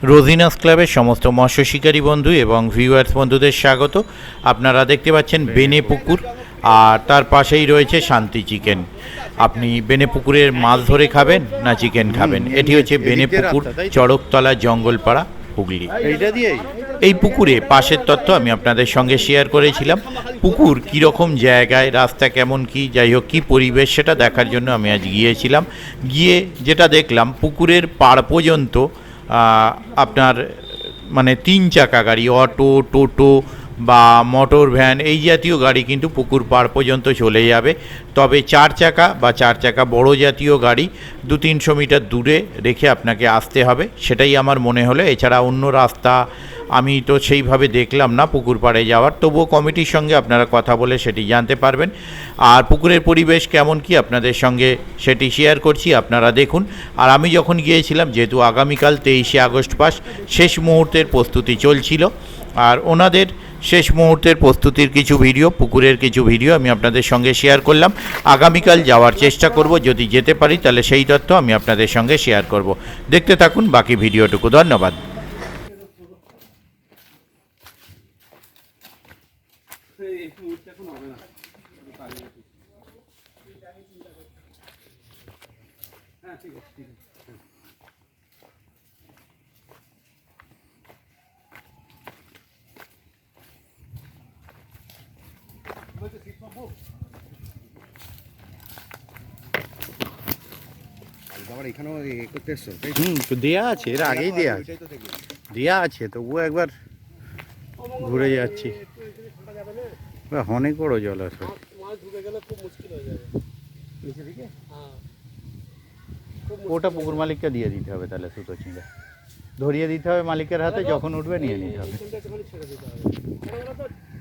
রোজিনাস ক্লাবের সমস্ত মৎস্য শিকারী বন্ধু এবং ভিউয়ার্স বন্ধুদের স্বাগত। আপনারা দেখতে পাচ্ছেন বেনে পুকুর, আর তার পাশেই রয়েছে শান্তি চিকেন। আপনি বেনে পুকুরের মাছ ধরে খাবেন না চিকেন খাবেন? এটি হচ্ছে বেনে পুকুর, চড়কতলা, জঙ্গলপাড়া, হুগলি। এই পুকুরে পাশের তথ্য আমি আপনাদের সঙ্গে শেয়ার করেছিলাম। পুকুর কীরকম জায়গায়, রাস্তা কেমন, কি যাই হোক কী পরিবেশ, সেটা দেখার জন্য আমি আজ গিয়েছিলাম। গিয়ে যেটা দেখলাম, পুকুরের পাড় পর্যন্ত আপনার মানে 3 চাকা গাড়ি, অটো, টোটো বা মোটর ভ্যান, এই জাতীয় গাড়ি কিন্তু পুকুর পাড় পর্যন্ত চলে যাবে। তবে 4 চাকা বা 4 চাকা বড় জাতীয় গাড়ি 200-300 মিটার দূরে রেখে আপনাকে আসতে হবে, সেটাই আমার মনে হলো। এছাড়া অন্য রাস্তা আমি তো সেইভাবে দেখলাম না পুকুর পাড়ে যাওয়ার। তবুও কমিটির সঙ্গে আপনারা কথা বলে সেটি জানতে পারবেন। আর পুকুরের পরিবেশ কেমন কি আপনাদের সঙ্গে সেটি শেয়ার করছি, আপনারা দেখুন। আর আমি যখন গিয়েছিলাম, যেহেতু আগামীকাল 23শে আগস্ট পাস, শেষ মুহূর্তের প্রস্তুতি চলছিল, আর ওনাদের শেষ মুহূর্তের প্রস্তুতির কিছু ভিডিও, পুকুরের কিছু ভিডিও আমি আপনাদের সঙ্গে শেয়ার করলাম। আগামীকাল যাওয়ার চেষ্টা করব, যদি যেতে পারি তাহলে সেই তথ্য আমি আপনাদের সঙ্গে শেয়ার করব। দেখতে থাকুন বাকি ভিডিওটুকু। ধন্যবাদ। এখানেও করতে এসছো? দেওয়া আছে, এর আগেই দেওয়া আছে, দেওয়া আছে, তবুও একবার ঘুরে যাচ্ছি। অনেক বড় জলাশয়। ওটা পুকুর মালিককে দিয়ে দিতে হবে, তাহলে সুতো ছিঁড়ে ধরিয়ে দিতে হবে মালিকের হাতে, যখন উঠবে নিয়ে নিতে হবে।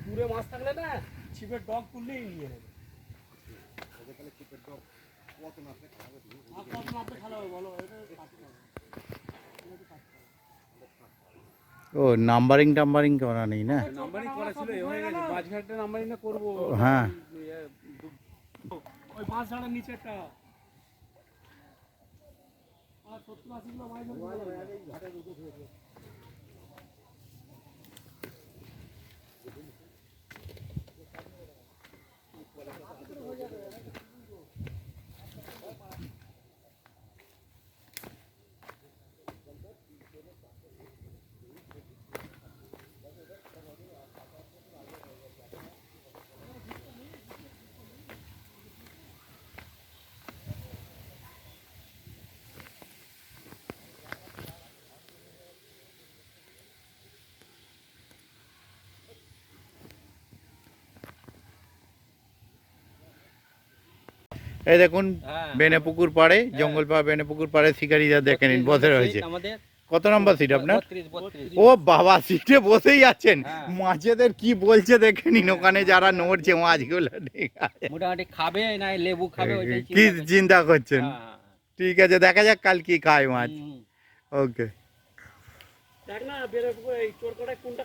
দূরে মাছ থাকলে না ছিপের ডগ তুললেই নিয়ে নেবে। ও নাম্বারিং টাম্বারিং করা নেই না? নাম্বারিং করা ছিল, হয়ে গেছে। মাঝঘাটে নাম্বারিং না করবো। হ্যাঁ, ওই মাছ ছাড়ার নিচেরটা 70-80 কিলো মাছ ধরে। এই দেখুন বেনে পুকুর পাড়ে, জঙ্গলপাড়া বেনে পুকুর পাড়ে শিকারীরা দেখে নিন বসে রয়েছে। কত নম্বর সিট আপনার? ও বাবা, সিটে বসেই আছেন। মাছেদের কি বলছে দেখে নিন, ওখানে যারা নড়ছে মাছগুলো। ঠিক আছে, মোটামুটি খাবে না লেবু খাবে, কি চিন্তা করছেন? ঠিক আছে, দেখা যাক কাল কি খায় মাছ। ওকে। দেখ না বেরোবো এই চোর কটায় কোনটা